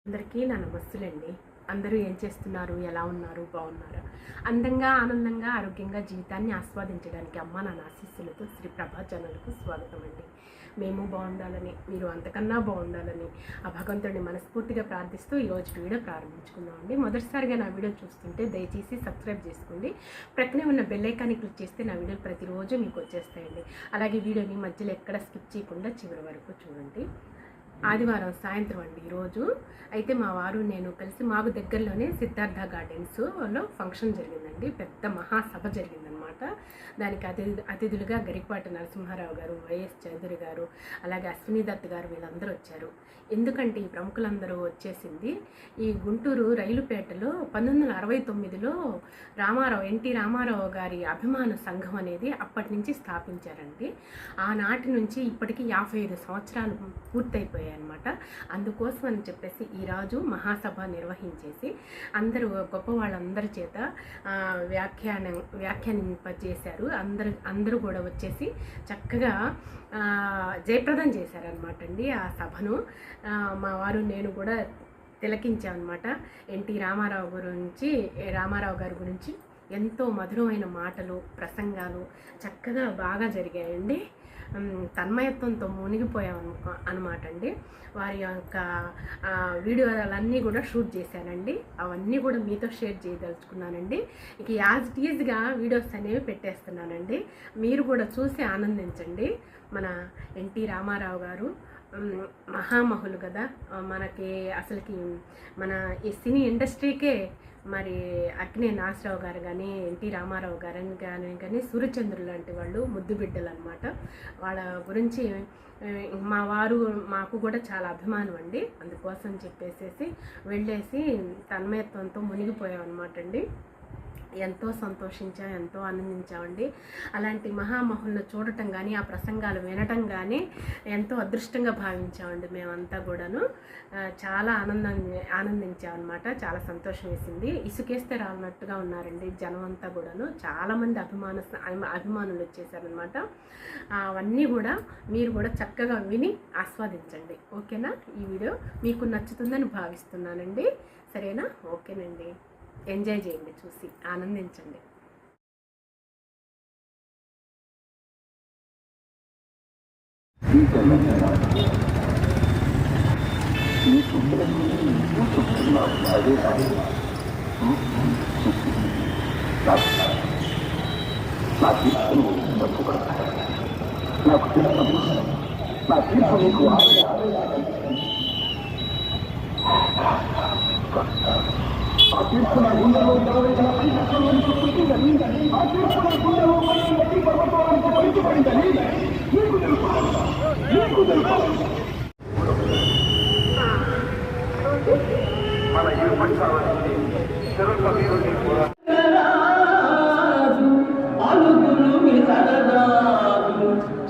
అందరికీ నా నమస్సులండి. అందరూ ఏం చేస్తున్నారు, ఎలా ఉన్నారు, బాగున్నారా? అందంగా, ఆనందంగా, ఆరోగ్యంగా జీవితాన్ని ఆస్వాదించడానికి అమ్మ నా ఆశీస్సులతో శ్రీ ప్రభా ఛానల్కు స్వాగతం అండి. మేము బాగుండాలని, మీరు అంతకన్నా బాగుండాలని ఆ భగవంతుడిని మనస్ఫూర్తిగా ప్రార్థిస్తూ ఈరోజు వీడియో ప్రారంభించుకుందామండి. మొదటిసారిగా నా వీడియో చూస్తుంటే దయచేసి సబ్స్క్రైబ్ చేసుకోండి. ప్రక్కనే ఉన్న బెల్ ఐకాన్ని క్లిక్ చేస్తే నా వీడియోలు ప్రతిరోజు మీకు వచ్చేస్తాయండి. అలాగే వీడియోని మధ్యలో ఎక్కడ స్కిప్ చేయకుండా చివరి వరకు చూడండి. ఆదివారం సాయంత్రం అండి ఈరోజు. అయితే మా వారు నేను కలిసి మాకు దగ్గరలోనే సిద్ధార్థ గార్డెన్స్లో ఫంక్షన్ జరిగిందండి. పెద్ద మహాసభ జరిగిందనమాట. దానికి అతిథులుగా గరికపాటి నరసింహారావు గారు, వైఎస్ చౌదరి గారు, అలాగే అశ్విని దత్ గారు వీళ్ళందరూ వచ్చారు. ఎందుకంటే ఈ ప్రముఖులందరూ వచ్చేసింది ఈ గుంటూరు రైలుపేటలో 1969లో ఎన్టీ రామారావు గారి అభిమాన సంఘం అనేది అప్పటి నుంచి స్థాపించారండి. ఆనాటి నుంచి ఇప్పటికీ 55 సంవత్సరాలు పూర్తయిపోయాయి అనమాట. అందుకోసం అని చెప్పేసి ఈరోజు మహాసభ నిర్వహించేసి అందరూ గొప్ప వాళ్ళందరి చేత వ్యాఖ్యానింపజేశారు. అందరూ కూడా వచ్చేసి చక్కగా జయప్రదం చేశారనమాట అండి ఆ సభను. మా వారు నేను కూడా తిలకించామన్నమాట. ఎన్టీ రామారావు గారి గురించి ఎంతో మధురమైన మాటలు, ప్రసంగాలు చక్కగా బాగా జరిగాయండి. తన్మయత్వంతో మునిగిపోయాం అనమాట అండి. వారి యొక్క వీడియోలన్నీ కూడా షూట్ చేశానండి. అవన్నీ కూడా మీతో షేర్ చేయదలుచుకున్నానండి. ఇక యాజ్ ఇట్ ఈజ్గా వీడియోస్ అనేవి పెట్టేస్తున్నానండి. మీరు కూడా చూసి ఆనందించండి. మన ఎన్టీ రామారావు గారు మహామహులు కదా. మనకి అసలుకి మన ఈ సినీ ఇండస్ట్రీకే మరి అక్కినే నాగేశ్వరరావు గారు కానీ, ఎన్టీ రామారావు గారని కానీ సూర్యచంద్రులు లాంటి వాళ్ళు ముద్దు బిడ్డలు అనమాట. వాళ్ళ గురించి మాకు కూడా చాలా అభిమానం అండి. అందుకోసం చెప్పేసి వెళ్ళేసి తన్మయత్వంతో మునిగిపోయాం అనమాట అండి. ఎంతో సంతోషించాం, ఎంతో ఆనందించామండి. అలాంటి మహామహులను చూడటం కానీ, ఆ ప్రసంగాలు వినటం కానీ ఎంతో అదృష్టంగా భావించామండి మేమంతా కూడాను. చాలా ఆనందించామన్నమాట. చాలా సంతోషం వేసింది. ఇసుకేస్తే రానట్టుగా ఉన్నారండి జనం అంతా కూడాను. చాలామంది అభిమానులు వచ్చేసారనమాట. అవన్నీ కూడా మీరు కూడా చక్కగా విని ఆస్వాదించండి. ఓకేనా? ఈ వీడియో మీకు నచ్చుతుందని భావిస్తున్నానండి. సరేనా? ఓకేనండి. ఎంజాయ్ చేయండి, చూసి ఆనందించండి. ఆ తీర్పున గుండెలో 20 సంవత్సరాలకు పుట్టిందని, ఆ తీర్పున గుండెలో గట్టి పర్వతానికి పలికిపడిందని నీకు తెలుసు. మన ఇరు పక్షాలని చిరొక్క వీరుని కూడా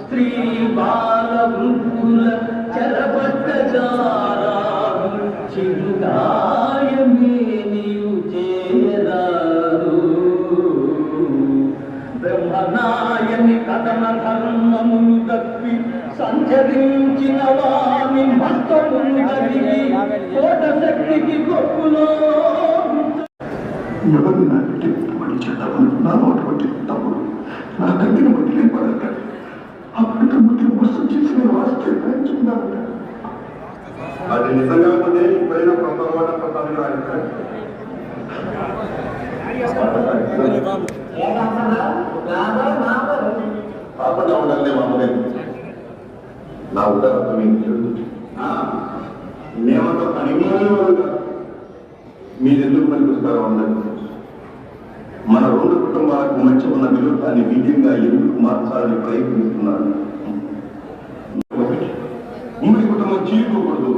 స్త్రీ బాల వృద్ధుల చెరబట్టజారాలు చిరుగాయమే నీవు చేయరాదు. బ్రహ్మనాయని కథన ధర్మమును తప్పి సంచరించిన వాని మస్తమును కలిగి కోట శక్తికి గొప్పలో ఎవరిని నా బిడ్డ పడి చేద్దామని నా నోట పట్టి తమ్ముడు నా కత్తిని బట్టి లేపడాలి. ఆ బిడ్డ బట్టి మోసం చేసిన వాస్తే చెప్తున్నాను. అది నిజంగా పోతే ఇప్పుడైనా ప్రపంచంలో ఉండాలి. మామూలేదు నా ఉదాహరణ మేమంత పనిమానే వాళ్ళు మీరెందుకు పనిపిస్తారో అన్నట్టు మన 2 కుటుంబాలకు మధ్య ఉన్న విరోధాన్ని విజయంగా ఎందుకు మార్చాలని ప్రయత్నిస్తున్నారు. ఉమ్మడి కుటుంబం చీలిపోకూడదు.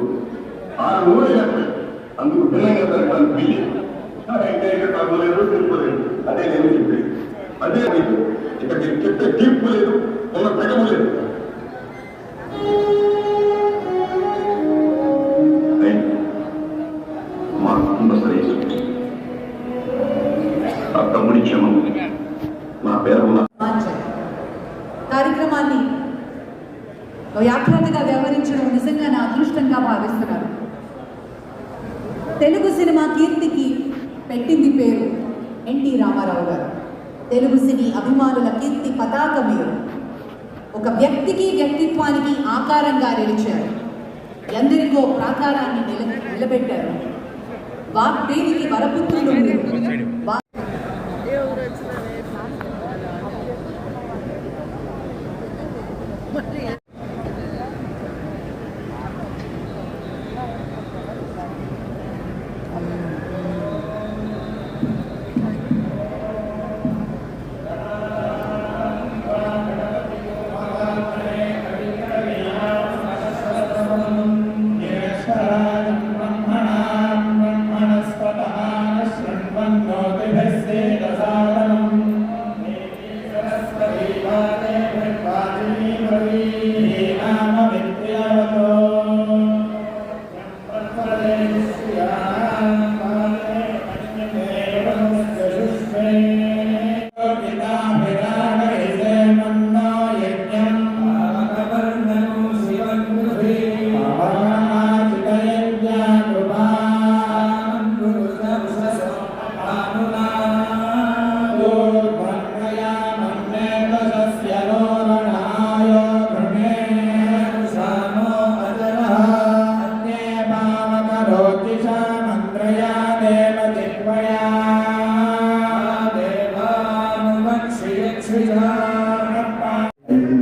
6 ఊరేగారు అందుకు భిన్నంగా జరగాలి. వీళ్ళు తగ్గలేదు, తెలుపులేదు. అదే నేను చెప్పేది. అదే మీకు ఇక్కడ చెప్తే తీర్పు లేదు, ఉన్న తగము లేదు. మా కుటుంబ శ్రేయస్సు ఆ తమ్ముడి క్షమం నా పేరు కార్యక్రమాన్ని వ్యాఖ్యాతగా వ్యవహరించడం నిజంగా నా అదృష్టంగా భావిస్తున్నాను. తెలుగు సినిమా కీర్తికి పెట్టింది పేరు ఎన్టీ రామారావు గారు. తెలుగు సినీ అభిమానుల కీర్తి పతాక మీరు. ఒక వ్యక్తికి వ్యక్తిత్వానికి ఆకారంగా నిలిచారు. ఎందరికో ప్రాకారాన్ని నిలబెట్టారు. వాగ్దేవికి వరపుత్రులు మీరు.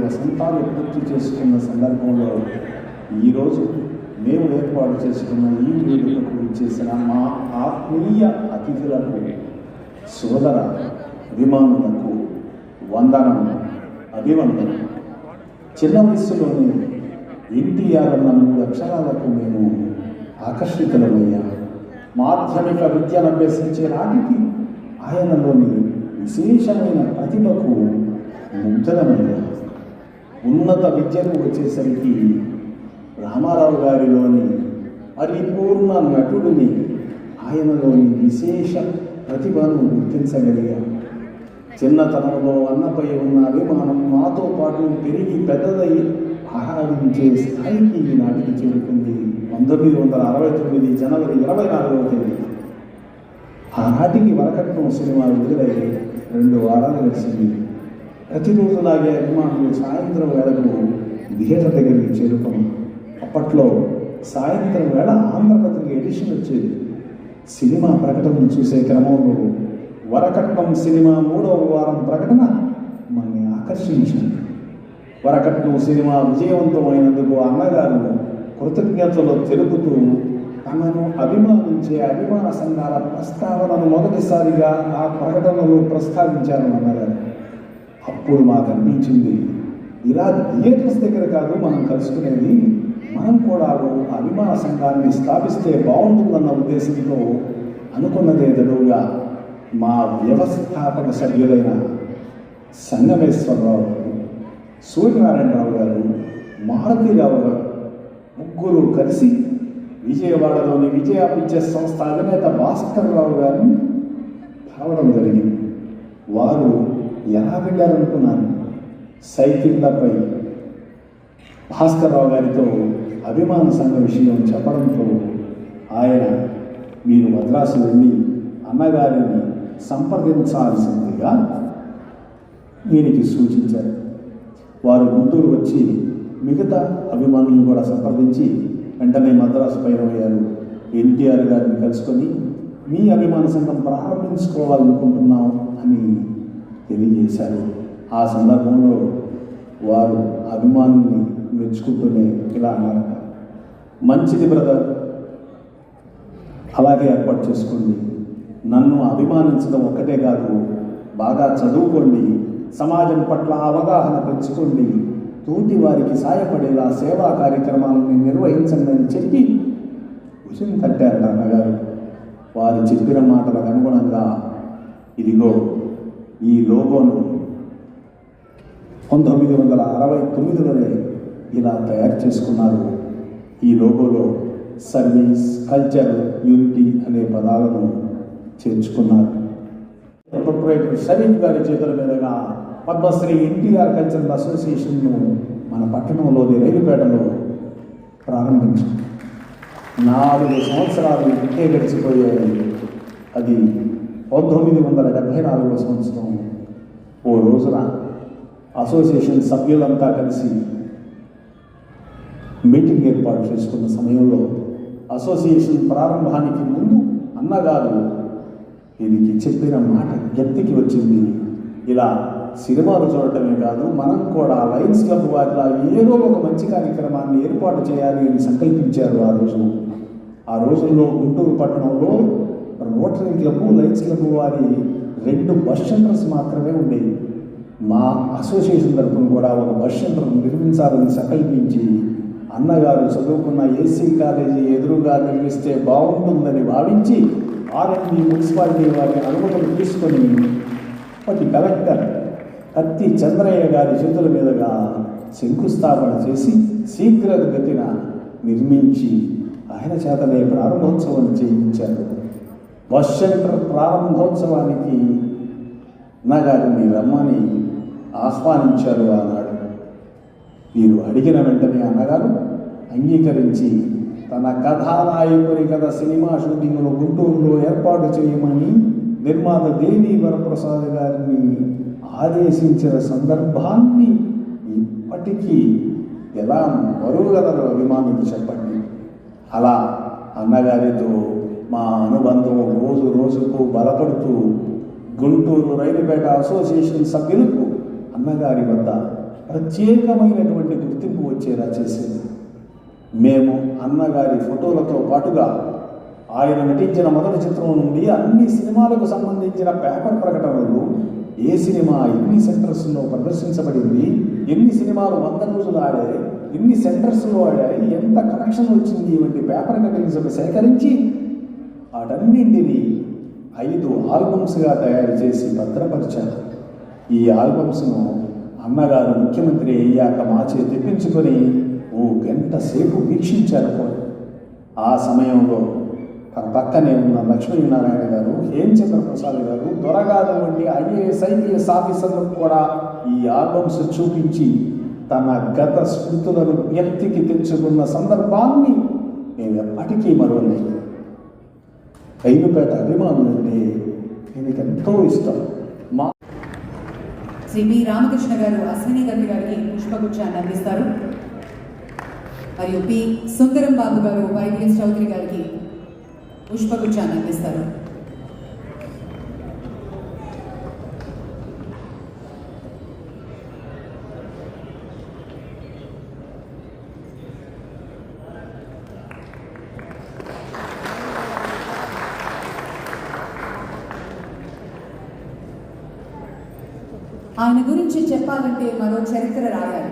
వసంతాలు పూర్తి చేసుకున్న సందర్భంలో ఈరోజు మేము ఏర్పాటు చేసుకున్న ఈ వేడుకకు ఇచ్చేసిన మా ఆత్మీయ అతిథులకు, సోదర అభిమానులకు వందనం, అభివందనం. చిన్న వయస్సులోని ఎన్టీఆర్ అన్న 3 అక్షరాలకు మేము ఆకర్షితులమయ్యాం. మాధ్యమిక విద్యను అభ్యసించే నాటికి ఆయనలోని విశేషమైన ప్రతిభకు ముగ్ధులమయ్యాం. ఉన్నత విద్యకు వచ్చేసరికి రామారావు గారిలోని పరిపూర్ణ నటుడిని, ఆయనలోని విశేష ప్రతిభను గుర్తించగలిగాం. చిన్నతనంలో అన్నపై ఉన్న అభిమానం మాతో పాటు పెరిగి పెద్దదై ఆరాధించే స్థాయికి ఈనాటికి చేరుకుంది. 1969 జనవరి 24వ తేదీ. ఆనాటికి వరకట్నం సినిమా విడుదలై 2 వారాలు వచ్చింది. ప్రతిరోజులాగే అభిమానులు సాయంత్రం వేళకు థియేటర్ దగ్గరికి చేరుకున్నాం. అప్పట్లో సాయంత్రం వేళ ఆంధ్రపత్రిక ఎడిషన్ వచ్చేది. సినిమా ప్రకటనను చూసే క్రమంలో వరకట్నం సినిమా 3వ వారం ప్రకటన మనల్ని ఆకర్షించింది. వరకట్నం సినిమా విజయవంతమైనందుకు అన్నగారు కృతజ్ఞతలు తెలుపుతూ తనను అభిమానించే అభిమాన సంఘాల ప్రస్తావనను మొదటిసారిగా ఆ ప్రకటనలో ప్రస్తావించారు అన్నగారు. అప్పుడు మాకు అనిపించింది, ఇలా థియేటర్స్ దగ్గర కాదు మనం కలుసుకునేది, మనం కూడా అభిమాన సంఘాన్ని స్థాపిస్తే బాగుంటుందన్న ఉద్దేశంతో అనుకున్నదే తడువుగా మా వ్యవస్థాపక సభ్యులైన సంగమేశ్వరరావు గారు, సూర్యనారాయణరావు గారు, మారుతిరావు గారు ముగ్గురు కలిసి విజయవాడలోని విజయ పిక్చర్స్ సంస్థ అధినేత భాస్కర్రావు గారిని కలవడం జరిగింది. వారు ఎలా వెళ్ళారనుకున్నాను, సైకిళ్లపై భాస్కర్రావు గారితో అభిమాన సంఘ విషయం చెప్పడంతో ఆయన మీరు మద్రాసు వెళ్ళి అన్నగారిని సంప్రదించాల్సిందిగా వీరికి సూచించారు. వారు గుంటూరు వచ్చి మిగతా అభిమానులను కూడా సంప్రదించి వెంటనే మద్రాసు పయనమయ్యారు. ఎన్టీఆర్ గారిని కలుసుకొని మీ అభిమాన సంఘం ప్రారంభించుకోవాలనుకుంటున్నాం అని తెలియజేశారు. ఆ సందర్భంలో వారు అభిమానుల్ని మెచ్చుకుంటూనే ఇలా అన్నారు, మంచిది బ్రదర్, అలాగే ఏర్పాటు చేసుకోండి. నన్ను అభిమానించడం ఒక్కటే కాదు, బాగా చదువుకోండి, సమాజం పట్ల అవగాహన పెంచుకోండి, తోటి వారికి సాయపడేలా సేవా కార్యక్రమాలను నిర్వహించండి అని చెప్పి భుజం తట్టారు అన్నగారు. వారు చెప్పిన మాటలకు అనుగుణంగా ఇదిగో ఈ లోగోను 1969లోనే ఇలా తయారు చేసుకున్నారు. ఈ లోగోలో సర్వీస్, కల్చర్, యూనిటీ అనే పదాలను చేర్చుకున్నారు. ప్రొప్రైటర్ షరీఫ్ గారి చేతుల మీదుగా పద్మశ్రీ ఎన్టీఆర్ కల్చరల్ అసోసియేషన్ను మన పట్టణంలోని రైలుపేటలో ప్రారంభించాం. 4 సంవత్సరాలు ఇంకే గడిచిపోయాయి. అది 1974 సంవత్సరం. ఓ రోజున అసోసియేషన్ సభ్యులంతా కలిసి మీటింగ్ ఏర్పాటు చేసుకున్న సమయంలో అసోసియేషన్ ప్రారంభానికి ముందు అన్నగారు వీరికి చెప్పిన మాట జ్ఞప్తికి వచ్చింది. ఇలా సినిమాలు చూడటమే కాదు, మనం కూడా లయన్స్ క్లబ్ వారిలా ఏదో ఒక మంచి కార్యక్రమాన్ని ఏర్పాటు చేయాలి అని సంకల్పించారు. ఆ రోజుల్లో గుంటూరు పట్టణంలో రోటరీ క్లబ్, లయన్స్ క్లబ్ వారి 2 బస్ షెల్టర్స్ మాత్రమే ఉండేవి. మా అసోసియేషన్ తరఫున కూడా ఒక బస్ షెల్టర్ నిర్మించాలని సంకల్పించి అన్నగారు చదువుకున్న ఏసీ కాలేజీ ఎదురుగా నిర్మిస్తే బాగుంటుందని భావించి ఆర్ఎండి మున్సిపాలిటీ వారి అనుమతులు తీసుకొని అప్పటి కలెక్టర్ కత్తి చంద్రయ్య గారి చేతుల మీదుగా శంకుస్థాపన చేసి శీఘ్రగతిన నిర్మించి ఆయన చేతనే ప్రారంభోత్సవం చేయించారు. బస్ షెల్టర్ ప్రారంభోత్సవానికి అన్నగారిని రమ్మని ఆహ్వానించారు. ఆనాడు వీరు అడిగిన వెంటనే అన్నగారు అంగీకరించి తన కథానాయకుని కథ సినిమా షూటింగ్ను గుంటూరులో ఏర్పాటు చేయమని నిర్మాత దేవి వరప్రసాద్ గారిని ఆదేశించిన సందర్భాన్ని ఇప్పటికీ ఎలా మరుగలరు అభిమానులు చెప్పండి. అలా అన్నగారితో మా అనుబంధం రోజు రోజుకు బలపడుతూ గుంటూరు రైలుపేట అసోసియేషన్ సభ్యులకు అన్నగారి వద్ద ప్రత్యేకమైనటువంటి గుర్తింపు వచ్చేలా చేసింది. మేము అన్నగారి ఫోటోలతో పాటుగా ఆయన నటించిన మొదటి చిత్రం నుండి అన్ని సినిమాలకు సంబంధించిన పేపర్ ప్రకటనలు, ఏ సినిమా ఎన్ని సెంటర్స్లో ప్రదర్శించబడింది, ఎన్ని సినిమాలు 100 రోజులు ఆడాయి, ఎన్ని సెంటర్స్లో ఆడాయి, ఎంత కనెక్షన్ వచ్చింది వంటి పేపర్ కటింగ్స్ను సేకరించి వాటన్నింటినీ 5 ఆల్బమ్స్గా తయారు చేసి భద్రపరిచారు. ఈ ఆల్బమ్స్ను అన్నగారు ముఖ్యమంత్రి అయ్యాక మాచే తెప్పించుకొని ఓ గంట సేపు వీక్షించారు. ఆ సమయంలో తన పక్కనే ఉన్న లక్ష్మీనారాయణ గారు, హేమచంద్ర ప్రసాద్ గారు, దొరగారు వంటి IAS ఆఫీసర్లకు కూడా ఈ ఆల్బమ్స్ చూపించి తన గత స్మృతులను వ్యక్తికి తెచ్చుకున్న సందర్భాన్ని నేను ఎప్పటికీ మరవలేదు. రైలుపేట అభిమానులంటే எனக்கு ఎంతో ఇష్టం. శ్రీ బి రామకృష్ణ గారు అశ్విని గంటి గారికి పుష్పగుచ్చాన్ని అందిస్తారు. మరియు పి సుందరం బాబు గారు వైవిఎస్ చౌదరి గారికి పుష్పగుచ్చాన్ని అందిస్తారు. ఆయన గురించి చెప్పాలంటే మరో చరిత్ర రాయాలి.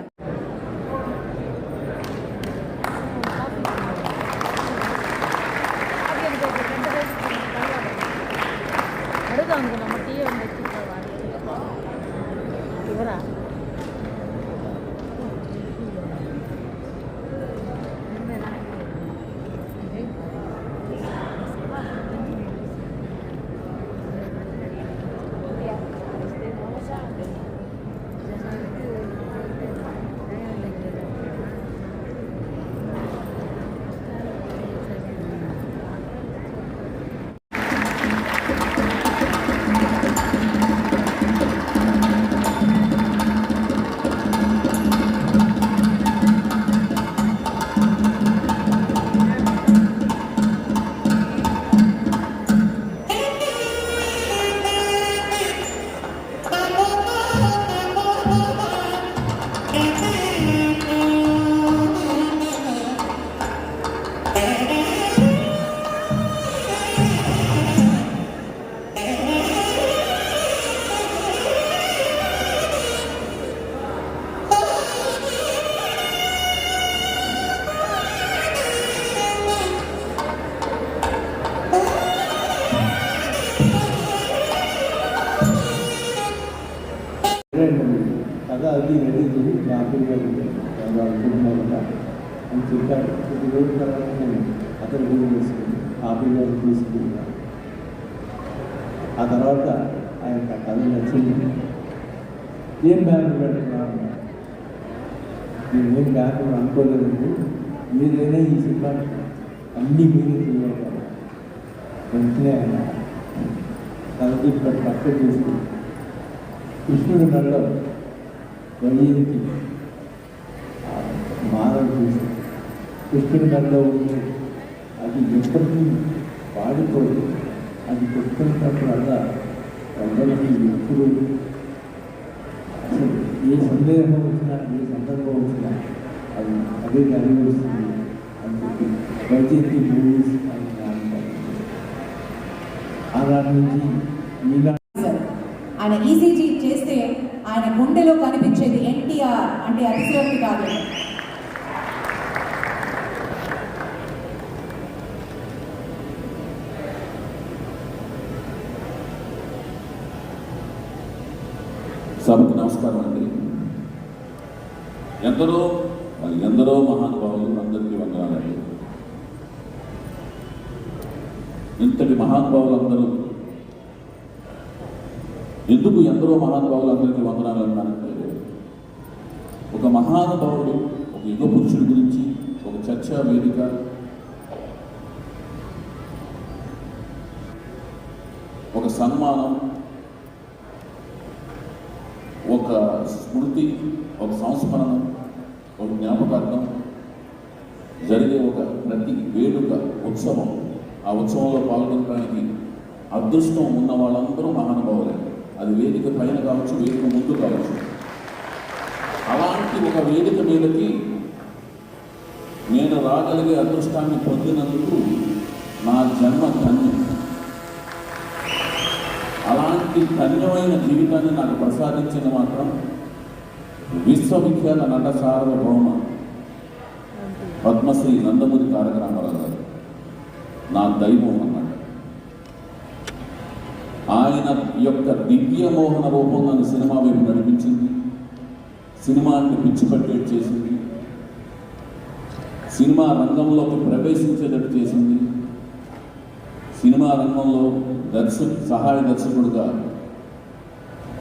కదా అది రెడీ చేసి హ్యాపీగా అనుకుంటున్నారట అని చెప్పారు. కొద్ది రోజుల తర్వాత నేను అతను రూమ్ చేసుకుని హ్యాపీగా తీసుకున్నాను. ఆ తర్వాత ఆయన కథ నచ్చింది. ఏం బ్యాంకు పెట్టుకున్నాను, నేనేం బ్యాంకు అనుకోలేదండి, మీరైనా ఈ సినిమా అన్నీ మీరే చేయాలి. వెంటనే ఆయన తనకి పక్క చేసి కృష్ణుడి నల్ల వైజయంతి మానవ చేసి కృష్ణుడి నల్ల ఉంటే అది ఎప్పటికీ వాడిపోయి అది పెట్టుకున్నప్పుడల్లా అందరికీ ఎప్పుడు అసలు ఏ సందేహం వచ్చినా ఏ సందర్భం వచ్చినా అది అదే దాని వస్తుంది అని చెప్పి వైజయంతి మూవీస్ అని ఆనాటి నుంచి మీలా ఆయన ఈసీజీ చేస్తే ఆయన గుండెలో కనిపించేది ఎన్టీఆర్ అంటే అతిశయోక్తి కాదు. సభకు నమస్కారం అండి. ఎందరో మహానుభావులు అందరికీ వందనాలండి. ఇంతటి మహానుభావులందరూ ఎందుకు ఎందరో మహానుభావులందరికీ వందనాలు అన్నారంటే, ఒక మహానుభావుడు ఒక యుగ పురుషుడి గురించి ఒక చర్చా వేదిక, ఒక సన్మానం, ఒక స్మృతి, ఒక సంస్మరణం, ఒక జ్ఞాపకార్థం జరిగే ఒక ప్రతి వేడుక ఉత్సవం, ఆ ఉత్సవంలో పాల్గొనడానికి అదృష్టం ఉన్న వాళ్ళందరూ మహానుభావులే. అది వేదిక పైన కావచ్చు, వేదిక ముందు కావచ్చు. అలాంటి ఒక వేదిక మీదకి నేను రాగలిగే అదృష్టాన్ని పొందినందుకు నా జన్మ ధన్యం. అలాంటి ధన్యమైన జీవితాన్ని నాకు ప్రసాదించిన మాత్రం విశ్వవిఖ్యాత నట సార్వభౌమ పద్మశ్రీ నందమూరి తారక రామారావు గారు నా దైవం అన్నమాట. ఆయన యొక్క దివ్య మోహన రూపం నన్ను సినిమా వైపు నడిపించింది, సినిమా అంటే పిచ్చి పట్టేట్టు చేసింది, సినిమా రంగంలోకి ప్రవేశించేటట్టు చేసింది, సినిమా రంగంలో సహాయ దర్శకుడుగా,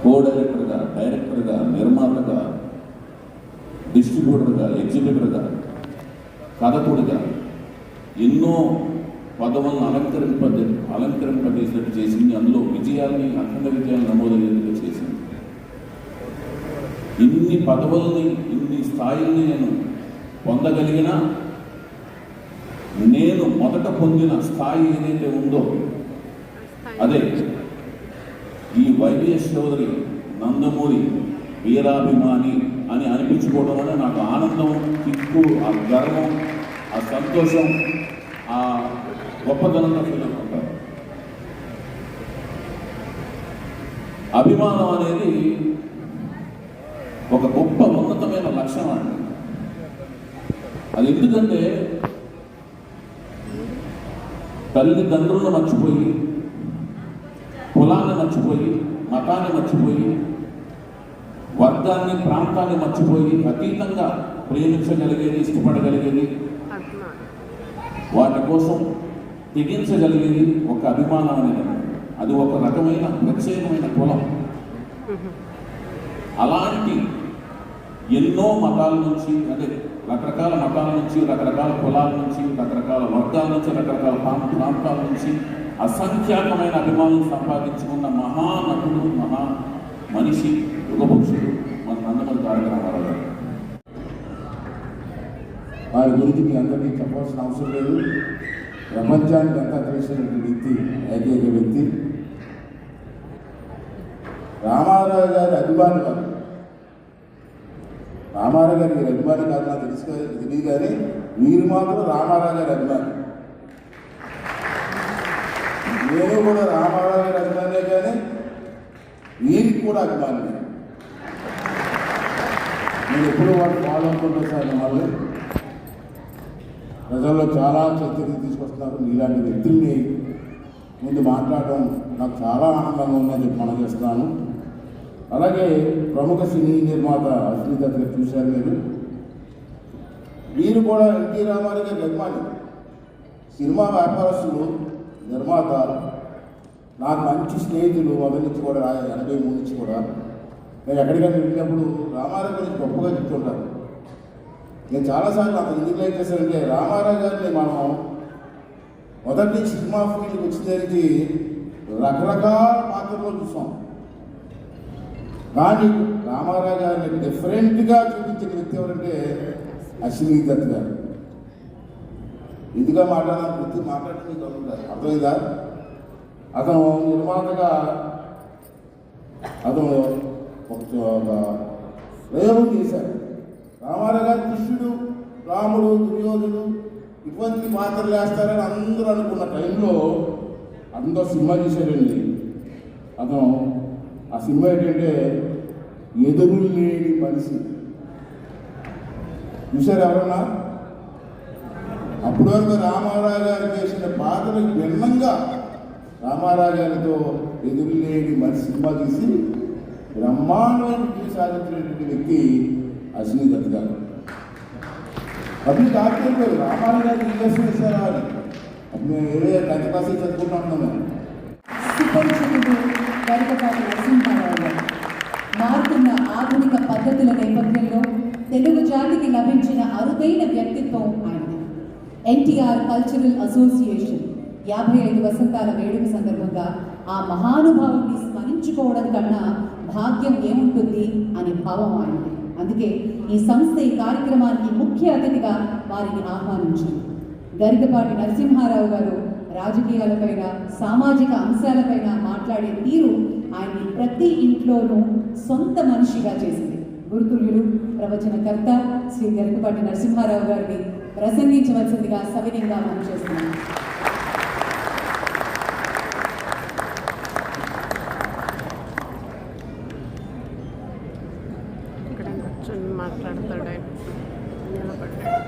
కో డైరెక్టర్గా, డైరెక్టర్గా, నిర్మాతగా, డిస్ట్రిబ్యూటర్గా, ఎగ్జిబిటర్గా, కథకుడిగా ఎన్నో పదవులను అలంకరింపజేసినట్టు చేసింది. అందులో విజయాల్ని, అఖండ విజయాలను నమోదయ్యేందుకు చేసింది. ఇన్ని పదవుల్ని, ఇన్ని స్థాయిల్ని నేను పొందగలిగినా నేను మొదట పొందిన స్థాయి ఏదైతే ఉందో అదే ఈ వైవిఎస్ చౌదరి నందమూరి వీరాభిమాని అని అనిపించుకోవడం వల్ల నాకు ఆనందం, కిక్కు, ఆ గర్వం, ఆ సంతోషం, ఆ గొప్పతనంగా ఫీల్ అవుతుంటారు. అభిమానం అనేది ఒక గొప్ప ఉన్నతమైన లక్షణం అండి. అది ఎందుకంటే తల్లిదండ్రులను మర్చిపోయి, కులాన్ని మర్చిపోయి, మతాన్ని మర్చిపోయి, వర్గాన్ని, ప్రాంతాన్ని మర్చిపోయి అతీతంగా ప్రేమించగలిగేది, ఇష్టపడగలిగేది, వాటి కోసం తెగించగలిగేది ఒక అభిమానం అనేది. అది ఒక రకమైన ప్రత్యేకమైన కులం. అలాంటి ఎన్నో మతాల నుంచి, అంటే రకరకాల మతాల నుంచి, రకరకాల కులాల నుంచి, రకరకాల వర్గాల నుంచి, రకరకాల ప్రాంతాల నుంచి అసంఖ్యాకమైన అభిమానులు సంపాదించుకున్న మహానటుడు, మహా మనిషి, యుగపురుషుడు మన నందమూరి తారక రామారావు గారు. వారి గురించి మీ అందరికీ చెప్పాల్సిన అవసరం లేదు. ప్రపంచానికి అంతా తెలిసినటువంటి వ్యక్తి, ఏకైక వ్యక్తి. రామారావు గారి అభిమాని కాదు, రామారావు గారి అభిమాని కాదు నాకు తెలియదు, కానీ మీరు మాత్రం రామారావు గారి అభిమాని. నేను కూడా రామారావు గారి అభిమానే, కానీ వీరికి కూడా అభిమాని. నేను ఎప్పుడు వాళ్ళు ఫాలో అవుతుంటాను సార్. వాళ్ళు ప్రజల్లో చాలా చర్చలు తీసుకొస్తున్నారు. ఇలాంటి వ్యక్తుల్ని ముందు మాట్లాడడం నాకు చాలా ఆనందంగా ఉందని చెప్పి మనం చేస్తున్నాను. అలాగే ప్రముఖ సినీ నిర్మాత అశ్విని దత్ గారు చూశారు మీరు కూడా ఎన్టీ రామారావు గారి అభిమాని. సినిమా వ్యాపారస్తులు, నిర్మాత, నాకు మంచి స్నేహితులు మొదటి నుంచి కూడా 83 నుంచి కూడా నేను ఎక్కడికైనా వెళ్ళినప్పుడు రామారావు గురించి గొప్పగా చెప్తుంటాను. నేను చాలాసార్లు అతను ఎందుకు లైక్ చేశానంటే, రామారావు గారిని మనం మొదటి నుంచి సినిమా ఫీల్డ్కి వచ్చేసరికి రకరకాల పాత్రలో చూసాం. కానీ రామారావు గారిని డిఫరెంట్గా చూపించిన వ్యక్తి ఎవరంటే అశ్విని దత్ గారు. ఇదిగా మాట్లాడాలని ప్రతి మాట్లాడితే మీకు అర్థమైందా? అతను నిర్మాతగా అతను ఒక ప్రయోగం చేశారు. రామారావు గారు కృష్ణుడు, రాముడు, దుర్యోధనుడు ఇటువంటి పాత్రలు వేస్తారని అందరూ అనుకున్న టైంలో అందరూ సినిమా చేశారండి. అతను ఆ సినిమా ఏంటంటే ఎదురు లేని మనిషి. చూశారు ఎవరన్నా? అప్పటి వరకు రామారావు గారు చేసిన పాత్రలకు భిన్నంగా రామారావు గారితో ఎదురు లేని మనిషి సినిమా తీసి బ్రహ్మాండమైన విజయం సాధించినటువంటి వ్యక్తి అశ్విని దత్ గారు. పబ్లిక్ ఆశ్చర్యపోయారు, రామారావు గారు ఇండస్ట్రీ చేశారా అని. అప్పుడు మేము వేరే 10th క్లాస్ చదువుకుంటున్నాం. సుపరిచితుడు గరికపాటి నరసింహారావు గారు మారుతున్న ఆధునిక పద్ధతుల నేపథ్యంలో తెలుగు జాతికి లభించిన అరుదైన వ్యక్తిత్వం ఆయనది. ఎన్టీఆర్ కల్చరల్ అసోసియేషన్ 55 వసంతాల వేడుక సందర్భంగా ఆ మహానుభావుని స్మరించుకోవడం కన్నా భాగ్యం ఏముంటుంది అనే భావం ఆయనది. అందుకే ఈ సంస్థ ఈ కార్యక్రమానికి ముఖ్య అతిథిగా వారిని ఆహ్వానించింది. గరికపాటి నరసింహారావు గారు రాజకీయాలపైన, సామాజిక అంశాలపైన మాట్లాడే తీరు ఆయన్ని ప్రతి ఇంట్లోనూ సొంత మనిషిగా చేసింది. గురుతుల్యులు ప్రవచనకర్త శ్రీ గరికపాటి నరసింహారావు గారిని ప్రసంగించవలసిందిగా సవినయంగా మనం చేస్తున్నాం. ఇక్కడ కూర్చొని మాట్లాడతాడు ఆయన, నిలబడ్డాడు.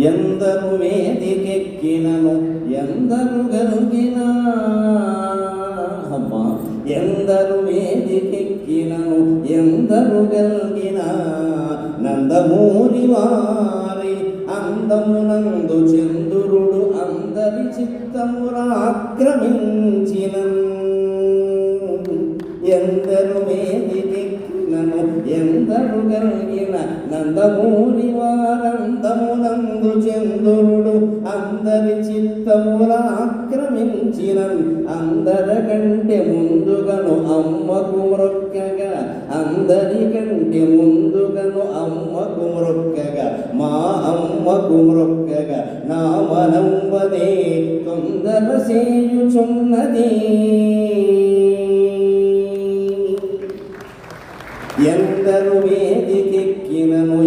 ఎందరు వేదికెక్కినను ఎందరు గలుగినా అమ్మా, ఎందరు వేదికెక్కినను ఎందరు గల్గినా నందమూరి వారి అందమునందు చంద్రుడు అందరి చిత్తమురాక్రమించినన్. ఎందరు వేదికెక్కినను ఎందరు గల్గిన నందమూరి వారందమునందు చంద్రుడు అందరి చిత్తమురాక్రమించినన్. అందరికంటే ముందుగను అమ్మకు మ్రొక్కగా, అందరికంటే ముందుగను అమ్మకు మ్రొక్కగా, మా అమ్మకు మ్రొక్కగా నా మనంబదే తొందర చేయుచున్నది. ఎందరు వేదికెక్కినను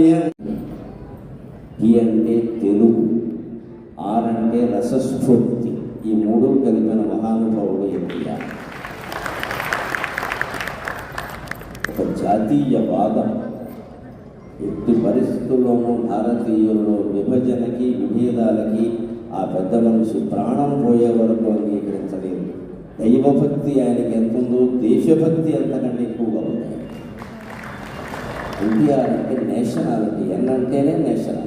అంటే తెలుగు, ఆరంటే రసస్ఫూర్తి, ఈ మూడు కలిపిన మహానుభావుడు ఎన్టీఆర్. ఒక జాతీయవాదం ఎట్టి పరిస్థితుల్లోనూ భారతీయుల్లో విభజనకి, విభేదాలకి ఆ పెద్ద మనిషి ప్రాణం పోయే వరకు అంగీకరించలేదు. దైవభక్తి ఆయనకి ఎంత ఉందో దేశభక్తి అంతకంటే ఎక్కువగా ఉంది. ఎన్టీఆర్ అంటే నేషనాలిటీ, ఎన్నంటేనే నేషనాలిటీ.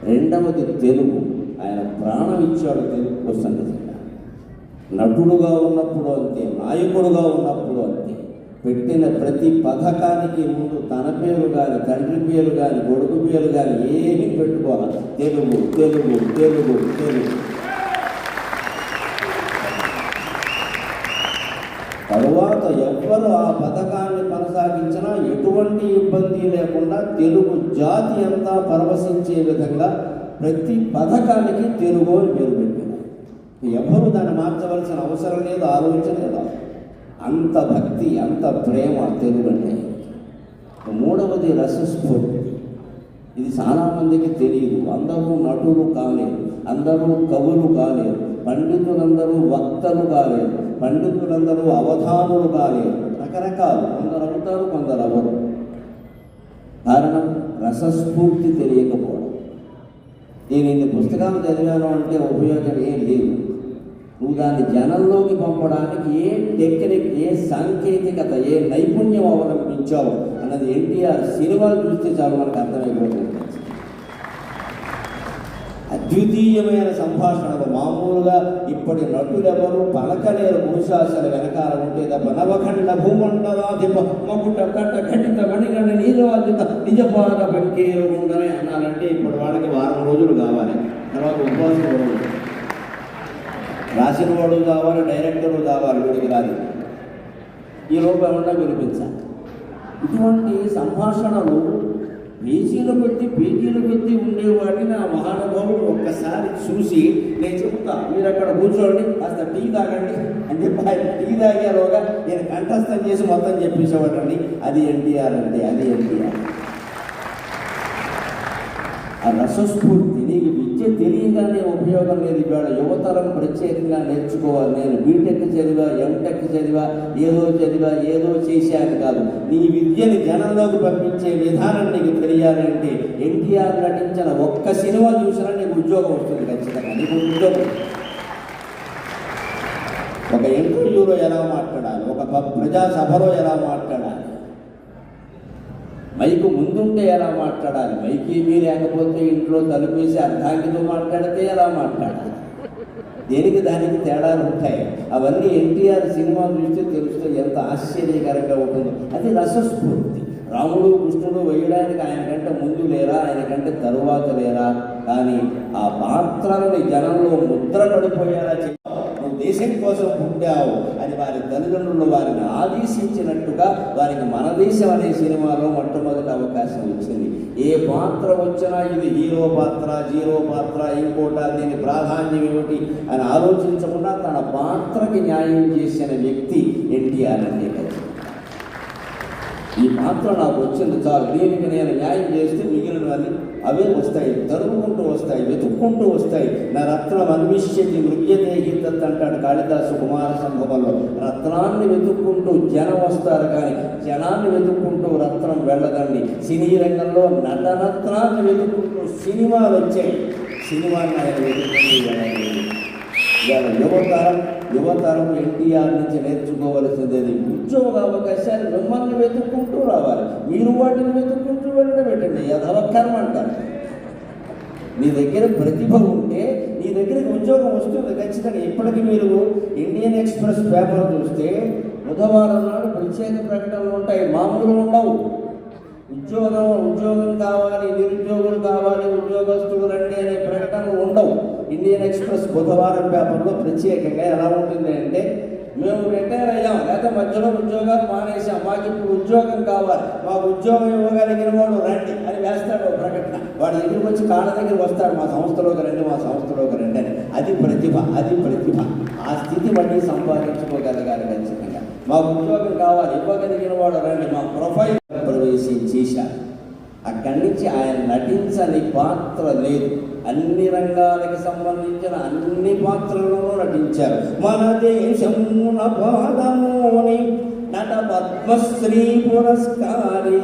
రెండవది తెలుగు, ఆయన ప్రాణం ఇచ్చాడు తెలుగు కోసం. నటుడుగా ఉన్నప్పుడు అంతే, నాయకుడుగా ఉన్నప్పుడు అంతే. పెట్టిన ప్రతి పథకానికి ముందు తన పేరు కానీ, తండ్రి పేరు కానీ, కొడుకు పేరు కానీ ఏమీ పెట్టుకోవాలి. తెలుగు తెలుగు తెలుగు తెలుగు. తరువాత ఎవ్వరు ఆ పథకాన్ని కొనసాగించినా ఎటువంటి ఇబ్బంది లేకుండా తెలుగు జాతి అంతా పరవశించే విధంగా ప్రతి పథకానికి తెలుగు అని పేరు పెట్టినారు. ఎవరు దాన్ని మార్చవలసిన అవసరం లేదు, ఆలోచన లేదు. అంత భక్తి, అంత ప్రేమ తెలుగు అంటే. మూడవది రసస్ఫూర్తి. ఇది చాలామందికి తెలియదు. అందరూ నటులు కాలేరు, అందరూ కవులు కాలేరు, పండితులందరూ వక్తలు కాలేరు, పండితులందరూ అవధానులు కాలేరు. రకరకాలు, కొందరు అవుతారు, కొందరు అవ్వరు. కారణం రసస్ఫూర్తి తెలియకపోవడం. నేను ఇన్ని పుస్తకాలు చదివాను అంటే ఉపయోగం ఏం లేదు. నువ్వు దాన్ని జనంలోకి పంపడానికి ఏ టెక్నిక్, ఏ సాంకేతికత, ఏ నైపుణ్యం అవలంబించావు అన్నది ఎన్టీఆర్ సినిమాలు చూస్తే చాలు మనకు అర్థమైపోతుంది. అద్వితీయమైన సంభాషణలు. మామూలుగా ఇప్పటి నటులెవరు పలకలేరు, పురుషాసన వెనకాల ఉంటే తప్ప. నవఖండ భూమండలాధిప మకుట కట్ట ఖండిత మణిగండ నీజవాద్యుత నిజపాద బంకేరు ఉండని అన్నారంటే ఇప్పుడు వాళ్ళకి వారం రోజులు కావాలి. తర్వాత ఉపవాసం రోజులు రాసిన వాడు కావాలి, డైరెక్టరు కావాలి, వీడికి రాదు. ఈ లోపల ఏమన్నా వినిపించాలి. ఇటువంటి సంభాషణలు పేజీలు పెట్టి ఉండేవాడిని ఆ మహానుభావుడు ఒక్కసారి చూసి, నేను చెబుతా మీరు అక్కడ కూర్చోండి, కాస్త టీ తాగండి అని చెప్పి ఆయన టీ తాగారోగా నేను కంఠస్థం చేసి మొత్తం చెప్పేసేవాడండి. అది ఎన్టీఆర్ అంటే, అది ఎన్టీఆర్. ఆ రసస్ఫూర్తి. నీకు విద్య తెలియగానే ఉపయోగం లేదు. ఇవాళ యువతరం ప్రత్యేకంగా నేర్చుకోవాలి. నేను బీటెక్ చదివా, ఎంటెక్ చదివా, ఏదో చేశాను కాదు. నీ విద్యని జనంలోకి పంపించే విధానం నీకు తెలియాలంటే ఎన్టీఆర్ నటించిన ఒక్క సినిమా చూసినా నీకు ఉద్యోగం వస్తుంది ఖచ్చితంగా. నీకు ఉద్యోగం. ఒక ఇంటర్వ్యూలో ఎలా మాట్లాడాలి, ఒక ప్రజాసభలో ఎలా మాట్లాడాలి, మైకు ముందుంటే ఎలా మాట్లాడాలి, మైకి ఏమీ లేకపోతే ఇంట్లో తలుపేసి అర్ధాంగితో మాట్లాడితే ఎలా మాట్లాడాలి, దేనికి దానికి తేడాలు ఉంటాయి. అవన్నీ ఎన్టీఆర్ సినిమా చూస్తే తెలుస్తాయి ఎంత ఆశ్చర్యకరంగా ఉంటుందో. అది రసస్ఫూర్తి. రాముడు కృష్ణుడు వేయడానికి ఆయన కంటే ముందు లేరా, ఆయన కంటే తరువాత లేరా, కానీ ఆ పాత్రలని జనంలో ముద్ర పడిపోయేలా నువ్వు దేశం కోసం పుట్టావు అని వారి తల్లిదండ్రులు వారిని ఆదేశించినట్టుగా వారికి మన దేశం అనే సినిమాలో మొట్టమొదటి అవకాశం వచ్చింది. ఏ పాత్ర వచ్చినా ఇది హీరో పాత్ర, జీరో పాత్ర, ఇంకోట, దీని ప్రాధాన్యం ఏమిటి అని ఆలోచించకుండా తన పాత్రకి న్యాయం చేసిన వ్యక్తి ఎన్టీఆర్ అంటే. ఈ పాత్ర నాకు వచ్చింది చాలు, దీనికి నేను న్యాయం చేస్తే మిగిలినవన్నీ అవే వస్తాయి, తరుముకుంటూ వస్తాయి, వెతుక్కుంటూ వస్తాయి. నా రత్నం అన్విష్యతి మృగ్యతే హితత్ అంటాడు కాళిదాసు కుమార సంభవంలో. రత్నాన్ని వెతుక్కుంటూ జనం వస్తారు, కానీ జనాన్ని వెతుక్కుంటూ రత్నం వెళ్ళదండి. సినీ రంగంలో నటరత్నాన్ని వెతుక్కుంటూ సినిమాలు వచ్చాయి, సినిమాని ఆయన వెతుక్కుంటూ వెళ్ళండి. ఇవాళ యువతరం ఎన్టీఆర్ నుంచి నేర్చుకోవలసింది ఉద్యోగ అవకాశాలు మిమ్మల్ని వెతుక్కుంటూ రావాలి, మీరు వాటిని వెతుక్కుంటూ వెళ్ళడం పెట్టండి. యథవకర్మ అంటారు. నీ దగ్గర ప్రతిభ ఉంటే నీ దగ్గరికి ఉద్యోగం వస్తుంది ఖచ్చితంగా. ఇప్పటికీ మీరు ఇండియన్ ఎక్స్ప్రెస్ పేపర్ చూస్తే బుధవారం నాడు ప్రత్యేక ప్రకటనలు ఉంటాయి, మామూలు ఉండవు. ఉద్యోగం కావాలి, నిరుద్యోగులు కావాలి, ఉద్యోగస్తులు రండి అనే ప్రకటనలు ఉండవు. ఇండియన్ ఎక్స్ప్రెస్ బుధవారం పేపర్లో ప్రత్యేకంగా ఎలా ఉంటుంది అంటే, మేము రిటైర్ అయ్యాం, లేకపోతే మధ్యలో ఉద్యోగాలు మానేసాం, మాకు ఇప్పుడు ఉద్యోగం కావాలి, మాకు ఉద్యోగం ఇవ్వగలిగిన వాడు రండి అని వేస్తాడు ప్రకటన. వాడి దగ్గరికి వచ్చి కాళ్ళ దగ్గరికి వస్తాడు, మా సంస్థలోకి రండి అని. అది ప్రతిభ. ఆ స్థితి మళ్ళీ సంపాదించుకోగలగాలి ఖచ్చితంగా. మాకు ఉద్యోగం కావాలి, ఇవ్వగలిగిన వాడు రండి, మా ప్రొఫైల్ ప్రవేశించేశారు. అక్కడి నుంచి ఆయన నటించని పాత్ర లేదు. అన్ని రంగాలకు సంబంధించిన అన్ని పాత్రలను నటించారు. మన దేశమున పాదమోని నట పద్మశ్రీ పురస్కారి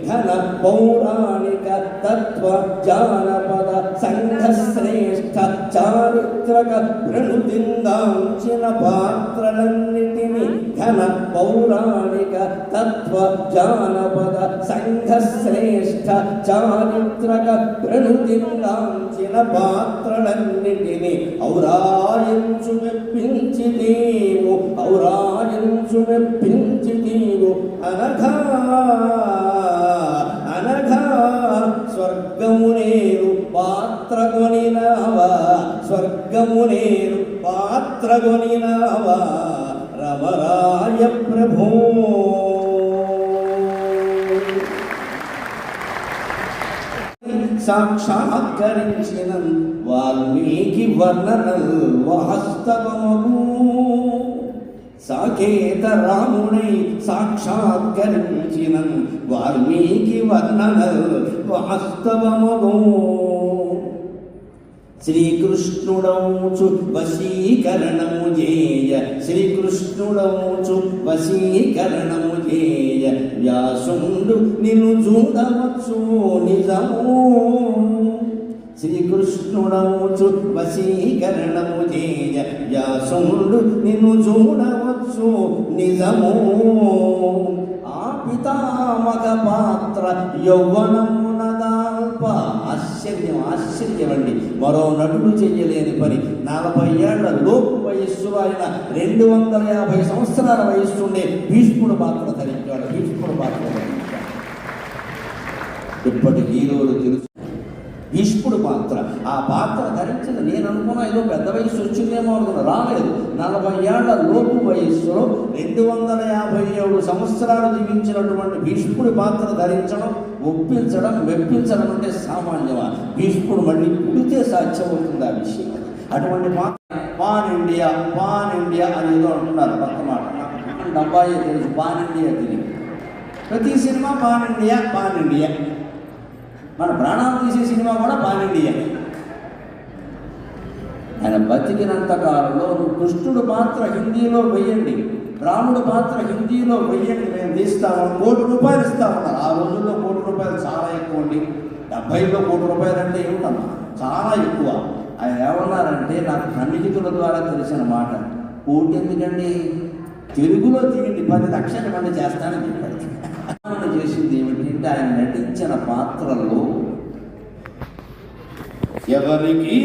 ఘన పౌరాణిక తత్వ జానపద సంఘ శ్రేష్ఠ చారిత్రక ప్రణుతిందాంచిన పాత్రలన్నిటినీ ఘన పౌరాణిక తత్వ జానపద సంఘ శ్రేష్ఠ చారిత్రక ప్రణుతిందాంచిన పాత్రలన్నిటినీ ఔరాయించు మెప్పించిదేవు అనఘా స్వర్గమునేరు పాత్రగొనినావా రమరాయ ప్రభో. సాక్షాత్కరించిన వాల్మీకి వర్ణనల్ వాస్తవము సాకేత రాముడై సాక్షాత్కరించిన వాల్మీకి వర్ణనల్ వాస్తవము. శ్రీకృష్ణుడౌచు వశీకరణము చేయ వ్యాసుండు నిన్ను చూడవచ్చు నిజము. శ్రీకృష్ణుడౌచు వశీకరణము చేయ వ్యాసుండు నిన్ను చూడవచ్చు నిజము. ఆ పితామహ పాత్ర యౌవనమునదాల్ప. ఆశ్చర్యం అండి. మరో నటుడు చెయ్యలేని పని. 40 ఏళ్ల లోపు వయస్సులో ఆయన 250 సంవత్సరాల వయస్సుండే భీష్ముడు పాత్ర ధరించాడు. ఇప్పటి హీరోలు తెలుసు భీష్ముడు పాత్ర. ఆ పాత్ర ధరించింది నేను అనుకున్నా ఏదో పెద్ద వయస్సు వచ్చిందేమో అనుకున్నా, రాలేదు. 40 ఏళ్ల లోపు వయస్సులో 257 సంవత్సరాలు జీవించినటువంటి భీష్ముడి పాత్ర ధరించడం, ఒప్పించడం, మెప్పించడం అంటే సామాన్యమా? భీష్ముడు మళ్ళీ పుడితే సాధ్యమవుతుంది ఆ విషయం. అటువంటి పాన్ ఇండియా అనేదో అంటున్నారు కొత్త మాట. డబ్బాయే తెలుసు, పాన్ ఇండియా తెలియదు. ప్రతి సినిమా పాన్ ఇండియా. మన ప్రాణాలు తీసే సినిమా కూడా పాన్ ఇండియా. ఆయన బతికినంత కాలంలో కృష్ణుడు పాత్ర హిందీలో వెయ్యండి, రాముడు పాత్ర హిందీలో వెయ్యండి, మేము తీస్తామని ₹1 కోటి ఇస్తామన్నారు. ఆ రోజుల్లో ₹1 కోటి చాలా ఎక్కువ అండి. 70లో ₹1 అంటే ఏమిటమ్మా, చాలా ఎక్కువ. ఆయన ఏమన్నారంటే, నాకు సన్నిహితుల ద్వారా తెలిసిన మాట, కోటి ఎందుకండి, తెలుగులో తీయండి, 10 లక్షల మంది చేస్తానని చెప్పాడు. చేసింది ఏమిటంటే, ఆయన నటించిన పాత్రల్లో ఎవరికి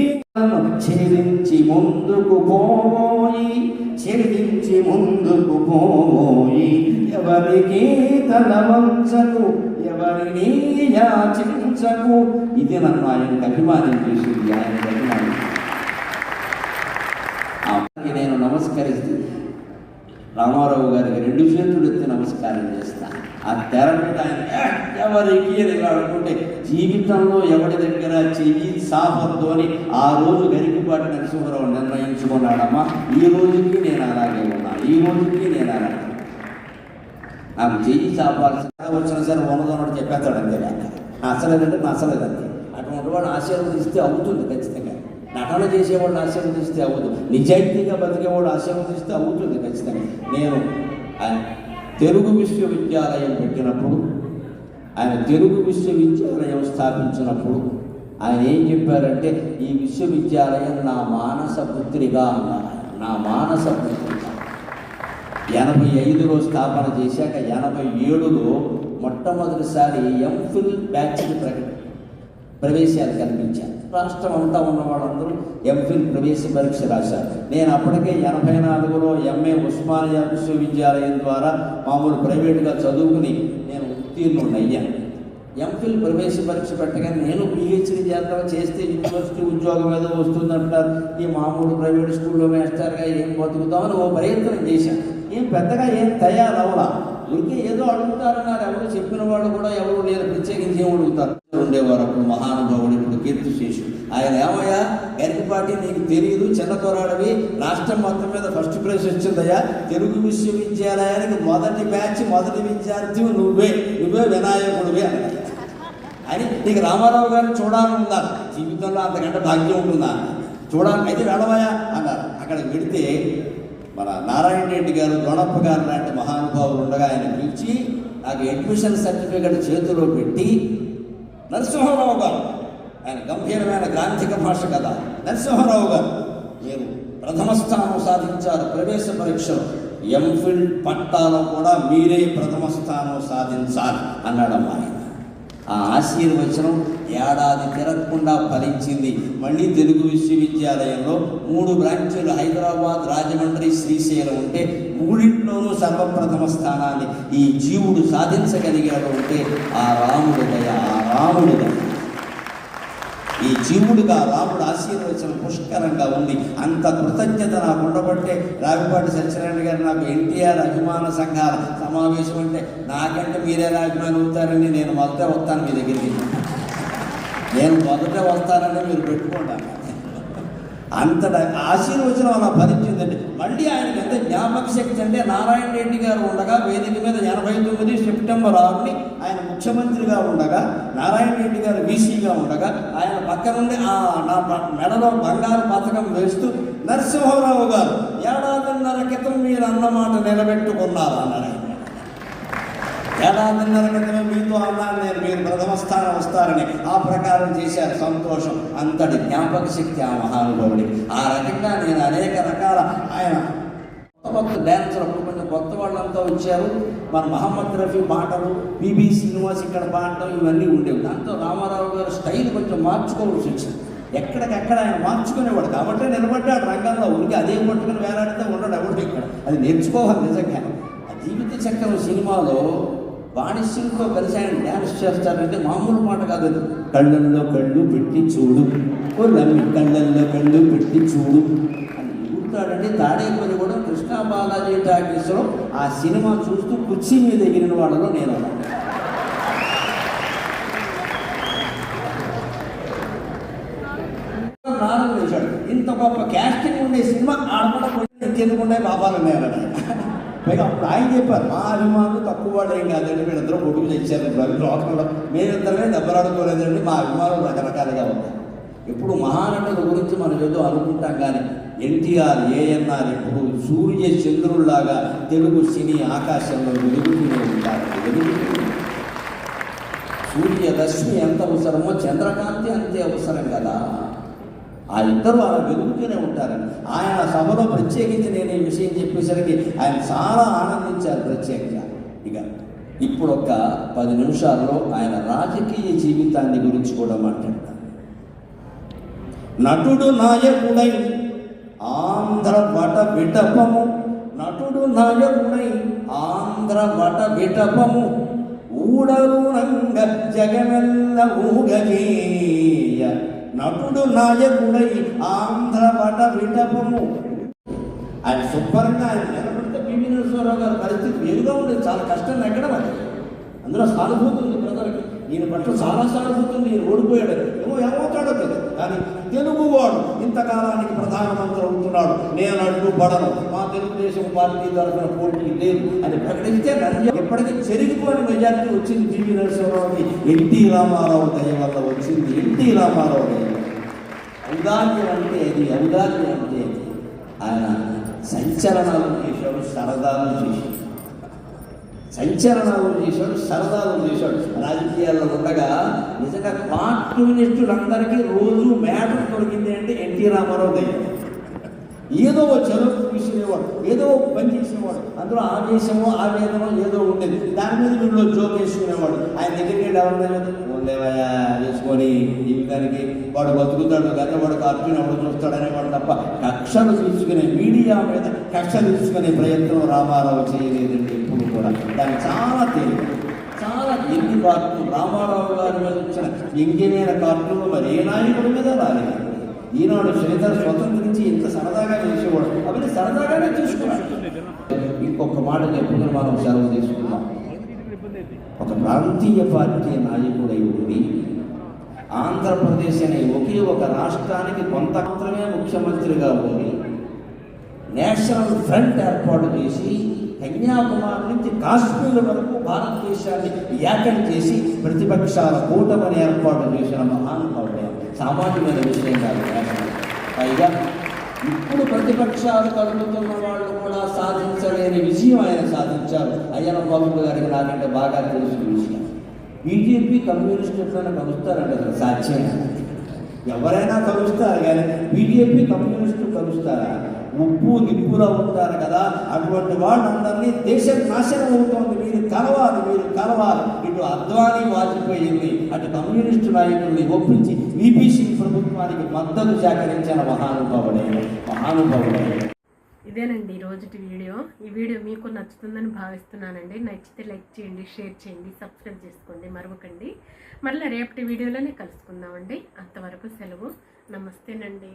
ఛేదించి ముందుకు పోయి ఎవరికి తల వంచకు, ఎవరిని యాచించకు. ఇది నన్ను ఆయనకు అభిమానం చేసింది. ఆయనకు అభిమానం నేను నమస్కరిస్తూ రామారావు గారికి 2 చేతులు ఎత్తి నమస్కారం చేస్తాను. ఆ తెర మీద ఆయన ఎవరికి ఇలా అనుకుంటే, జీవితంలో ఎవరి దగ్గర చెయ్యి సాపద్దు అని ఆ రోజు గరికపాటి నరసింహారావు నిర్ణయించుకున్నాడమ్మా. ఈ రోజుకి నేను అలాగే ఉన్నాను. నాకు చెయ్యి చాపాల్సిన వచ్చిన సరే ఉన్నదన్నట్టు చెప్పేస్తాడు అంతే. నచ్చలేదంటే నచ్చలేదంతే. అటువంటి వాడు ఆశీర్వదిస్తే అవుతుంది ఖచ్చితంగా. నటన చేసేవాళ్ళు ఆశీర్వదిస్తే అవ్వదు, నిజాయితీగా బతికేవాడు ఆశీర్వదిస్తే అవుతుంది ఖచ్చితంగా. నేను ఆయన తెలుగు విశ్వవిద్యాలయం పెట్టినప్పుడు, ఆయన తెలుగు విశ్వవిద్యాలయం స్థాపించినప్పుడు ఆయన ఏం చెప్పారంటే, ఈ విశ్వవిద్యాలయం నా మానస పుత్రిగా అన్నారు. నా మానస పుత్రిక. 85లో స్థాపన చేశాక 87లో మొట్టమొదటిసారి ఎంఫిల్ బ్యాచ్ని ప్రవేశాలు కల్పించారు. రాష్ట్రం అంతా ఉన్న వాళ్ళందరూ ఎంఫిల్ ప్రవేశ పరీక్ష రాశారు. నేను అప్పటికే 84లో ఎంఏ ఉస్మానియా విశ్వవిద్యాలయం ద్వారా మామూలు ప్రైవేటుగా చదువుకుని నేను ఉత్తీర్ణుడయ్యాను. ఎంఫిల్ ప్రవేశ పరీక్ష పెట్టగానే నేను పిహెచ్డీ చేస్తే యూనివర్సిటీ ఉద్యోగం ఏదో వస్తుందంటారు, ఈ మామూలు ప్రైవేట్ స్కూల్లో వేస్తారుగా ఏం బతుకుతామని ఓ ప్రయత్నం చేశాను. పెద్దగా ఏం తయారవలా, ఇంకే ఏదో అడుగుతారన్నారు. ఎవరు చెప్పిన వాళ్ళు కూడా ఎవరు లేరు, ప్రత్యేకించి ఏం అడుగుతారు. ఉండేవారు అప్పుడు మహానుభావుడు, ఇప్పుడు కీర్తిశేషుడు. ఆయన ఏమయ్యా, గరికపాటి నీకు తెలియదు, చిన్న కొరాడవి, రాష్ట్రం మొత్తం మీద ఫస్ట్ ప్రైజ్ వచ్చిందయ్యా, తెలుగు విశ్వవిద్యాలయానికి మొదటి బ్యాచ్ మొదటి విద్యార్థి నువ్వే వినాయకుడివే అన్నారు. అని నీకు రామారావు గారిని చూడాలనున్నారు, జీవితంలో అంతకంటే భాగ్యం ఉంటుందా, చూడాలి అయితే వెళ్ళవయా అన్నారు. అక్కడికి వెడితే మన నారాయణ రెడ్డి గారు, దొణప్ప గారు లాంటి మహానుభావులు ఉండగా ఆయన పిలిచి నాకు అడ్మిషన్ సర్టిఫికెట్ చేతిలో పెట్టి, నరసింహారావు గారు, ఆయన గంభీరమైన గ్రాంధిక భాష కదా, నరసింహారావు గారు మీరు ప్రథమ స్థానం సాధించారు ప్రవేశ పరీక్షలో, ఎంఫిల్ పట్టాలో కూడా మీరే ప్రథమ స్థానం సాధించాలి అన్నాడమ్మా ఆయన. ఆ ఆశీర్వచనం ఏడాది తిరగకుండా ఫలించింది. మళ్ళీ తెలుగు విశ్వవిద్యాలయంలో 3 బ్రాంచీలు హైదరాబాద్, రాజమండ్రి, శ్రీశైలం ఉంటే 3ంట్లోనూ సర్వప్రథమ స్థానాన్ని ఈ జీవుడు సాధించగలిగాడు అంటే ఆ రాముడు దయ. ఈ జీవుడిగా రాముడు ఆశీర్వచనం పుష్కరంగా ఉంది. అంత కృతజ్ఞత నాకు ఉండబట్టే రావిపాటి సత్యనారాయణ గారు నాకు ఎన్టీఆర్ అభిమాన సంఘాల సమావేశం అంటే నాకంటే మీరేలా అభిమానం అవుతారని నేను మొదట వస్తాను మీ దగ్గరికి, మీరు పెట్టుకుంటాను. అంతట ఆశీర్వచనం అలా ఫలించిందండి. మళ్ళీ ఆయనకి ఎంత జ్ఞాపక శక్తి అంటే, నారాయణ రెడ్డి గారు ఉండగా వేదిక మీద 89 సెప్టెంబర్ 6ని ఆయన ముఖ్యమంత్రిగా ఉండగా, నారాయణ రెడ్డి గారు వీసీగా ఉండగా, ఆయన పక్క నుండి నా మెడలో బంగారు పథకం వేస్తూ, నరసింహారావు గారు 1.5 క్రితం మీరు అన్నమాట నిలబెట్టుకున్నారు అన్నాడు. 1.5 క్రితమే మీతో అన్నాను నేను, మీరు ప్రథమ స్థానం వస్తారని. ఆ ప్రకారం చేశారు, సంతోషం. అంతటి జ్ఞాపక శక్తి ఆ మహానుభావుడి. ఆ రకంగా నేను అనేక రకాల ఆయన కొత్త డ్యాన్సర్ అప్పుడు కొంచెం కొత్త వాళ్ళంతా వచ్చారు. మన మహమ్మద్ రఫీ పాటలు, పిబి శ్రీనివాస్ ఇక్కడ పాడటం ఇవన్నీ ఉండేవి. దాంతో రామారావు గారు స్టైల్ కొంచెం మార్చుకోవాల్సి వచ్చింది. ఎక్కడికెక్కడ ఆయన మార్చుకునేవాడు కాబట్టి నిలబడ్డాడు రంగంలో. ఊరికి అదే పట్టుకుని వేలాడితే ఉండడు ఎవరు ఇక్కడ. అది నేర్చుకోవాలి నిజంగా. ఆ జీవిత చక్రం సినిమాలో వాణిశ్యంతో కలిసి ఆయన డ్యాన్స్ చేస్తారంటే మామూలు మాట కాదు అది. కళ్ళల్లో కళ్ళు పెట్టి చూడు, ఓ నమ్మి కళ్ళల్లో కళ్ళు పెట్టి చూడు అని ఎగురుతాడంటే. తాడేపల్లి కూడా కృష్ణా బాలాజీ టాకీస్లో ఆ సినిమా చూస్తూ కుర్చీ మీద ఎగిరిన వాళ్ళలో నేను నాలుగు వేశాడు. ఇంత గొప్ప క్యాస్టింగ్ ఉండే సినిమా ఆడపడ ఎందుకుండే బాబాలు నేరని. పైగా అప్పుడు ఆయన చెప్పారు, మా అభిమానులు తక్కువ వాళ్ళు ఏం కాదండి, వీళ్ళిద్దరూ కొడుకు తెచ్చారు లోకంలో, మేమిద్దరమే దెబ్బలాడుకోలేదండి, మా అభిమానులు రకరకాలుగా ఉంటాయి. ఇప్పుడు మహానటుల గురించి మనం ఏదో అనుకుంటాం కానీ ఎన్టీఆర్, ఏఎన్ఆర్ ఇప్పుడు సూర్య చంద్రుల్లాగా తెలుగు సినీ ఆకాశంలో వెలుగుతూనే ఉంటారు. సూర్యరశ్మి ఎంత అవసరమో చంద్రకాంతి అంతే అవసరం కదా. ఆ ఇద్దరు అలా వెలుగుతూనే ఉంటారని ఆయన సభలో ప్రత్యేకించి నేను ఈ విషయం చెప్పేసరికి ఆయన చాలా ఆనందించారు ప్రత్యేకంగా. ఇక ఇప్పుడు ఒక 10 నిమిషాల్లో ఆయన రాజకీయ జీవితాన్ని గురించి కూడా మాట్లాడతాను. నటుడు నాయకుడై ఆంధ్ర వట విటపము, నటుడు నాయకుడై ఆంధ్ర వట విటపము, ఊడలు రంగ జగమెల్ల ఊగజేయ, నటుడు నాయకుడై ఆంధ్ర వట విటపము. ఆయన శుభ్రంగా ఆయన నిలబడితే పివి నరసింహారావు గారి పరిస్థితి వేరుగా ఉండేది. చాలా కష్టం ఎక్కడం అది. అందులో సానుభూతి ఉంది ప్రజలకి. ఈయన పట్ల చాలా సానుభూతి ఉంది. ఈయన ఓడిపోయాడు, ఏమవుతాడో తెలియదు. కానీ తెలుగువాడు ఇంతకాలానికి ప్రధానమంత్రి అవుతున్నాడు, నేను అడ్డుపడను, మా తెలుగుదేశం పార్టీ తరఫున పోటీ లేదు అని ప్రకటిస్తే ఎప్పటికీ చెరిగిపోయిన మెజార్టీ వచ్చింది పివి నరసింహారావుకి. ఎన్టీ రామారావు దయ వల్ల వచ్చింది. ఎన్టీ రామారావు దయ. ఔదార్యం అంటే అది, ఔదార్యం అంటే అది. ఆయన సంచలనాలు చేశాడు, సరదాలు చేశాడు. సంచలనాలు చేశాడు, సరదాలు చేశాడు. రాజకీయాల్లో ఉండగా నిజంగా కార్టూనిస్టులందరికీ రోజు మ్యాటర్ దొరికింది అంటే ఎన్టీ రామారావు దగ్గర. ఏదో చదువు తీసుకునేవాడు, ఏదో పని చేసినవాడు. అందులో ఆవేశమో ఆవేదనో ఏదో ఉండేది. దాని మీద వీళ్ళు జోక్ వేసుకునేవాడు. ఆయన దగ్గరికి ఎవరైనా ఉండేవయా వేసుకొని జీవితానికి వాడు బతుకుతాడు కానీ వాడు కార్టూన్ ఎవడు చూస్తాడనేవాడు తప్ప కక్షలు తీసుకునే, మీడియా మీద కక్ష తీసుకునే ప్రయత్నం రామారావు చేయలేదండి ఎప్పుడు కూడా. దానికి చాలా తేలిక, చాలా ఎన్ని కార్టూన్ రామారావు గారి మీద వచ్చిన ఎంగినైన కార్టూన్లు మరి ఏ నాయకుడి మీద రాలేదు. ఈనాడు శ్రీధర్ స్వతంత్రించి ఇంత సరదాగా చేసేవాడు, అవన్నీ సరదాగానే తీసుకున్నాడు. ఇంకొక మాట చెప్పుకుని మనం సెలవు తీసుకున్నాం. ఒక ప్రాంతీయ పార్టీ నాయకుడై ఉండి ఆంధ్రప్రదేశ్ అనే ఒకే ఒక రాష్ట్రానికి కొంత మాత్రమే ముఖ్యమంత్రిగా ఉండి నేషనల్ ఫ్రంట్ ఏర్పాటు చేసి కన్యాకుమారి నుంచి కాశ్మీర్ వరకు భారతదేశాన్ని ఏకం చేసి ప్రతిపక్షాల కూటమిని ఏర్పాటు చేసిన మహానుభావుడు. సామాన్యమైన విషయం కాదు. పైగా ఇప్పుడు ప్రతిపక్షాలు కలుగుతున్న వాళ్ళు కూడా సాధించలేని విజయం ఆయన సాధించారు. అయ్యన్న బాబు గారికి నాకంటే బాగా తెలిసిన విషయం. బీజేపీ కమ్యూనిస్ట్ ఎప్పుడైనా కలుస్తారంటే అసలు సాధ్యం. ఎవరైనా కలుస్తారు కానీ బీజేపీ కమ్యూనిస్టు కలుస్తారా? ఉప్పు నిప్పులో ఉంటారు కదా, అటువంటి వాళ్ళందరినీ దేశం నాశనం అవుతోంది, మీరు కలవాలి, మీరు కలవాలి. ఇటు అద్వానీ వాజ్పేయిని అటు కమ్యూనిస్టు నాయకుల్ని ఒప్పించి వీపీసీ ప్రభుత్వానికి మద్దతు సేకరించిన మహానుభావుడే. ఇదేనండి ఈరోజుటి వీడియో. ఈ వీడియో మీకు నచ్చుతుందని భావిస్తున్నానండి. నచ్చితే లైక్ చేయండి, షేర్ చేయండి, సబ్స్క్రైబ్ చేసుకోండి మరవకండి. మళ్ళీ రేపటి వీడియోలోనే కలుసుకుందామండి. అంతవరకు సెలవు. నమస్తేనండి.